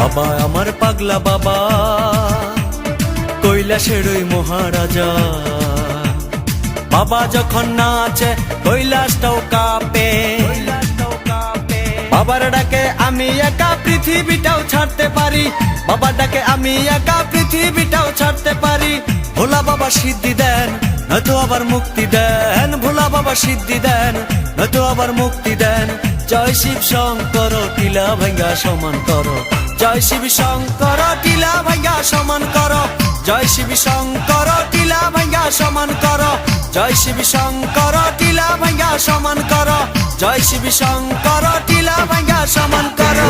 বাবা আমার পাগলা বাবা, কৈলাসের ওই মহারাজা। বাবা যখন নাচে কৈলাসটাও কাঁপে, বাবার ডাকে আমি একা পৃথিবীটাও ছাড়তে পারি, বাবার ডাকে আমি একা পৃথিবীটাও ছাড়তে পারি। ভোলা বাবা সিদ্ধি দেন নয়তো আবার মুক্তি দেন, ভোলা বাবা সিদ্ধি দেন নয়তো আবার মুক্তি দেন। জয় শিব শঙ্কর টিলা ভাঙ্গা সমান করো, জয় শিব শঙ্কর টিলা ভাঙ্গা সমান করো, জয় শিব শঙ্কর টিলা ভাঙ্গা সমান করো, জয় শিব শঙ্কর টিলা ভাঙ্গা সমান করো, জয় শিব শঙ্কর টিলা ভাঙ্গা সমান করো।